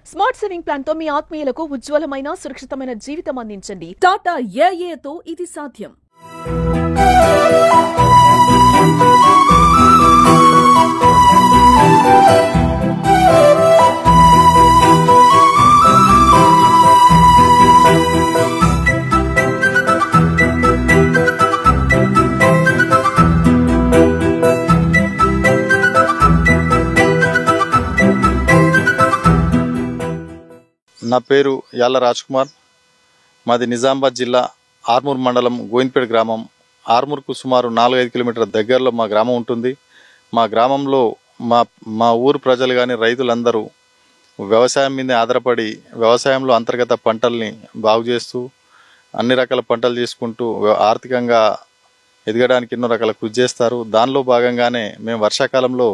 Smart saving plan తో మీ ఆత్మీయులకు ఉజ్వలమైన సురక్షితమైన జీవితం అందించండి. టాటా ఏఏతో ఇది సాధ్యం. నా పేరు యాళ్ళ రాజ్ కుమార్. మాది నిజామాబాద్ జిల్లా ఆర్మూర్ మండలం గోవిందపేట గ్రామం. ఆర్మూర్కు సుమారు 4-5 కిలోమీటర్ల దగ్గరలో మా గ్రామం ఉంటుంది. మా గ్రామంలో మా ఊరు ప్రజలు కానీ రైతులందరూ వ్యవసాయం మీద ఆధారపడి వ్యవసాయంలో అంతర్గత పంటల్ని బాగు చేస్తూ అన్ని రకాల పంటలు చేసుకుంటూ ఆర్థికంగా ఎదగడానికి ఎన్నో రకాల కృషి చేస్తారు. దానిలో భాగంగానే మేము వర్షాకాలంలో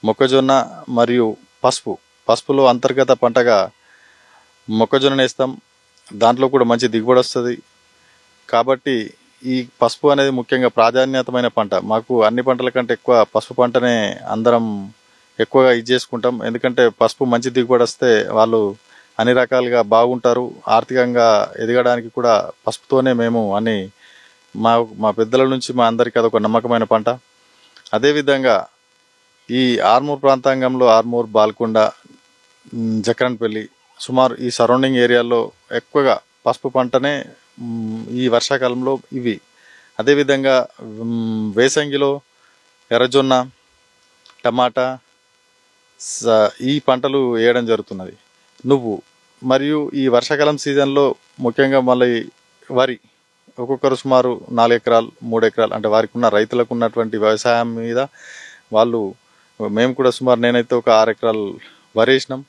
మొక్కజొన్న మరియు పసుపులో అంతర్గత పంటగా మొక్కజొన్న వేస్తాం. దాంట్లో కూడా మంచి దిగుబడి వస్తుంది. కాబట్టి ఈ పసుపు అనేది ముఖ్యంగా ప్రాధాన్యతమైన పంట. మాకు అన్ని పంటల కంటే ఎక్కువ పసుపు పంటనే అందరం ఎక్కువగా చేసుకుంటాం. ఎందుకంటే పసుపు మంచి దిగుబడి వస్తే వాళ్ళు అన్ని రకాలుగా బాగుంటారు. ఆర్థికంగా ఎదగడానికి కూడా పసుపుతోనే మేము అని మా పెద్దల నుంచి మా అందరికీ అదొక నమ్మకమైన పంట. అదేవిధంగా ఈ ఆర్మూర్ ప్రాంతాంగంలో ఆర్మూర్, బాల్కొండ, జక్రన్పల్లి సుమారు ఈ సరౌండింగ్ ఏరియాలో ఎక్కువగా పసుపు పంటనే ఈ వర్షాకాలంలో ఇవి. అదేవిధంగా వేసంగిలో ఎర్రజొన్న, టమాటా ఈ పంటలు వేయడం జరుగుతున్నది. నువ్వు మరియు ఈ వర్షాకాలం సీజన్లో ముఖ్యంగా మళ్ళీ వరి ఒక్కొక్కరు సుమారు 4 ఎకరాలు 3 ఎకరాలు అంటే వారికి ఉన్న రైతులకు ఉన్నటువంటి వ్యవసాయం మీద వాళ్ళు మేము కూడా సుమారు నేనైతే ఒక 6 ఎకరాలు వరి వేసినాం.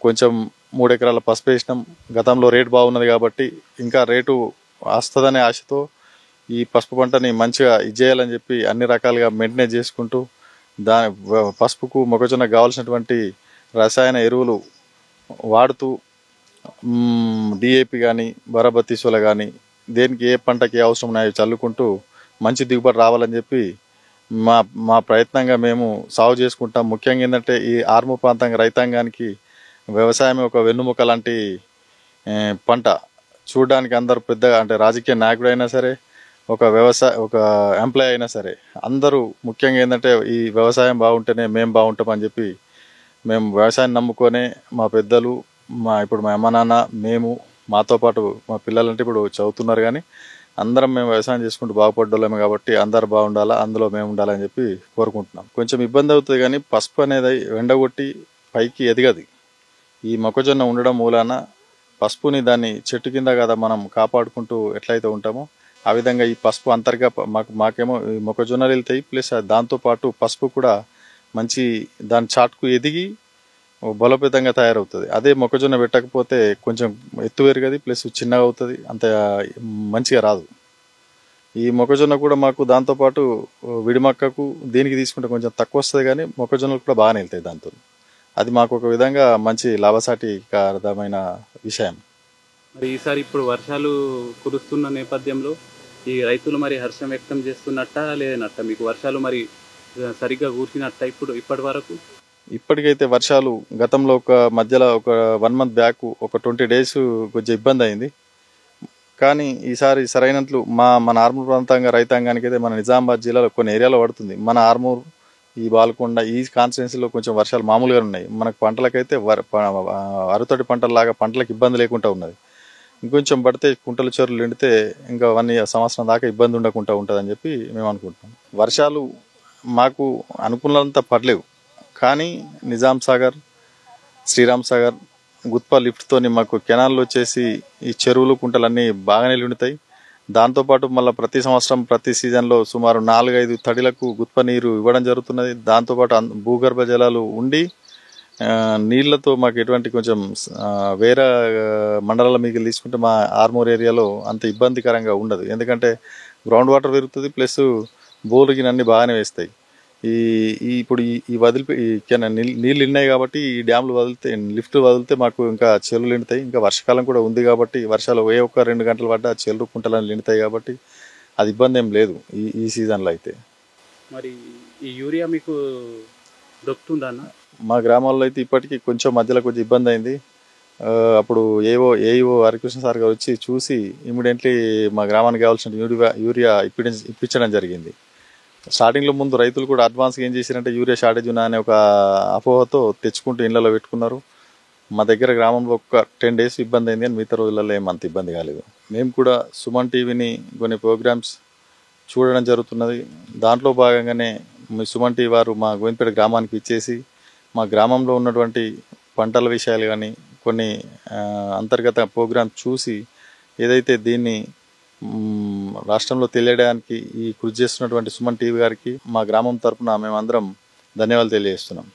కొంచెం 3 ఎకరాల పసుపు వేసినాం. గతంలో రేటు బాగున్నది కాబట్టి ఇంకా రేటు వస్తుందనే ఆశతో ఈ పసుపు పంటని మంచిగా చేయాలని చెప్పి అన్ని రకాలుగా మెయింటైన్ చేసుకుంటూ పసుపుకు మొక్కజొన్న కావాల్సినటువంటి రసాయన ఎరువులు వాడుతూ డిఏపి కానీ బరాబతి సోల కానీ దేనికి ఏ పంటకి అవసరం ఉన్నాయో చల్లుకుంటూ మంచి దిగుబడి రావాలని చెప్పి మా ప్రయత్నంగా మేము సాగు చేసుకుంటాం. ముఖ్యంగా ఏంటంటే ఈ ఆర్మూర్ ప్రాంతంగా రైతాంగానికి వ్యవసాయం ఒక వెన్నుముక లాంటి పంట. చూడడానికి అందరూ పెద్దగా అంటే రాజకీయ నాయకుడు అయినా సరే ఒక ఎంప్లాయ్ అయినా సరే అందరూ ముఖ్యంగా ఏంటంటే ఈ వ్యవసాయం బాగుంటేనే మేము బాగుంటామని చెప్పి మేము వ్యవసాయం నమ్ముకొనే మా పెద్దలు ఇప్పుడు మా అమ్మ నాన్న మేము మాతో పాటు మా పిల్లలంటే ఇప్పుడు చదువుతున్నారు కానీ అందరం మేము వ్యవసాయం చేసుకుంటూ బాగుపడ్డోళ్ళమే కాబట్టి అందరు బాగుండాలా, అందులో మేము ఉండాలని చెప్పి కోరుకుంటున్నాం. కొంచెం ఇబ్బంది అవుతుంది కానీ పసుపు అనేది ఎండగొట్టి పైకి ఎదగదు. ఈ మొక్కజొన్న ఉండడం మూలాన పసుపుని దాన్ని చెట్టు కింద కదా మనం కాపాడుకుంటూ ఎట్లయితే ఉంటామో ఆ విధంగా ఈ పసుపు అంతర్గా మాకేమో ఈ మొక్కజొన్నలు వెళ్తాయి. ప్లస్ దాంతోపాటు పసుపు కూడా మంచి దాని చాటుకు ఎదిగి బలోపేతంగా తయారవుతుంది. అదే మొక్కజొన్న పెట్టకపోతే కొంచెం ఎత్తు పెరగది, ప్లస్ చిన్నగా అవుతుంది, అంత మంచిగా రాదు. ఈ మొక్కజొన్న కూడా మాకు దాంతోపాటు విడిమక్కకు దీనికి తీసుకుంటే కొంచెం తక్కువ వస్తుంది కానీ మొక్కజొన్నలు కూడా బాగానే వెళ్తాయి దాంతో. అది మాకు ఒక విధంగా మంచి లాభసాటికరమైన విషయం. మరి ఈసారి ఇప్పుడు వర్షాలు కురుస్తున్న నేపథ్యంలో ఈ రైతులు మరి హర్షం వ్యక్తం చేస్తున్నట్ట లేదన్నట్ట? మీకు వర్షాలు మరి సరిగ్గా కూర్చినట్ట ఇప్పటి వరకు? ఇప్పటికైతే వర్షాలు గతంలో ఒక మధ్యలో ఒక 1 month బ్యాక్ ఒక 20 days కొంచెం ఇబ్బంది అయింది. కానీ ఈసారి సరైనట్లు మన ఆర్మూర్ ప్రాంతంగా రైతాంగానికి అయితే మన నిజామాబాద్ జిల్లాలో కొన్ని ఏరియాలో పడుతుంది. మన ఆర్మూర్, ఈ బాల్కొండ ఈ కాన్స్టిట్యున్సీలో కొంచెం వర్షాలు మామూలుగా ఉన్నాయి. మనకు పంటలకైతే అరుతడి పంటలలాగా పంటలకు ఇబ్బంది లేకుండా ఉన్నది. ఇంకొంచెం పడితే కుంటల చెరువులు నిండితే ఇంకా 1 సంవత్సరం దాకా ఇబ్బంది ఉండకుండా ఉంటుందని చెప్పి మేము అనుకుంటున్నాం. వర్షాలు మాకు అనుకున్నంత పడలేవు కానీ నిజాం సాగర్, శ్రీరామ్ సాగర్, గుత్పా లిఫ్ట్తోని మాకు కెనాల్లో వచ్చేసి ఈ చెరువులు కుంటలన్నీ బాగానే నిండుతాయి. దాంతోపాటు మళ్ళీ ప్రతి సంవత్సరం ప్రతి సీజన్లో సుమారు 4-5 తడిలకు గుత్ప నీరు ఇవ్వడం జరుగుతున్నది. దాంతోపాటు భూగర్భ జలాలు ఉండి నీళ్లతో మాకు ఎటువంటి కొంచెం వేరే మండలాల మీకు తీసుకుంటే మా ఆర్మూర్ ఏరియాలో అంత ఇబ్బందికరంగా ఉండదు. ఎందుకంటే గ్రౌండ్ వాటర్ పెరుగుతుంది, ప్లస్ బోర్లు అన్నీ బాగానే వేస్తాయి. ఇప్పుడు నీళ్ళు ఉన్నాయి కాబట్టి ఈ డ్యామ్లు వదిలితే లిఫ్ట్ వదిలితే మాకు ఇంకా చెరువులు నిండుతాయి. ఇంకా వర్షాకాలం కూడా ఉంది కాబట్టి వర్షాలు 1-2 గంటలు పడ్డా చెరువు కుంటలను నిండుతాయి కాబట్టి అది ఇబ్బంది ఏం లేదు ఈ సీజన్లో అయితే. మరి ఈ యూరియా మీకు దొరుకుతుందా అన్న? మా గ్రామాల్లో అయితే ఇప్పటికీ కొంచెం మధ్యలో కొంచెం ఇబ్బంది అయింది. అప్పుడు ఏఈఓ హరికృష్ణ సార్ గారు వచ్చి చూసి ఇమీడియట్లీ మా గ్రామానికి కావాల్సిన యూరియా ఇప్పించడం జరిగింది. స్టార్టింగ్లో ముందు రైతులు కూడా అడ్వాన్స్గా ఏం చేశారంటే యూరియా షార్టేజ్ ఉన్నా అనే ఒక అపోహతో తెచ్చుకుంటూ ఇళ్లలో పెట్టుకున్నారు. మా దగ్గర గ్రామంలో ఒక 10 days ఇబ్బంది అయింది, కానీ మిగతా రోజులలో ఏమంత ఇబ్బంది కాలేదు. మేము కూడా సుమన్ టీవీని కొన్ని ప్రోగ్రామ్స్ చూడడం జరుగుతున్నది. దాంట్లో భాగంగానే మీ సుమన్ టీవీ వారు మా గోవిందపేట గ్రామానికి ఇచ్చేసి మా గ్రామంలో ఉన్నటువంటి పంటల విషయాలు కానీ కొన్ని అంతర్గత ప్రోగ్రామ్ చూసి ఏదైతే దీన్ని రాష్ట్రంలో తెలియడానికి ఈ కృషి చేస్తున్నటువంటి సుమన్ టీవీ గారికి మా గ్రామం తరఫున మేమందరం ధన్యవాదాలు తెలియజేస్తున్నాం.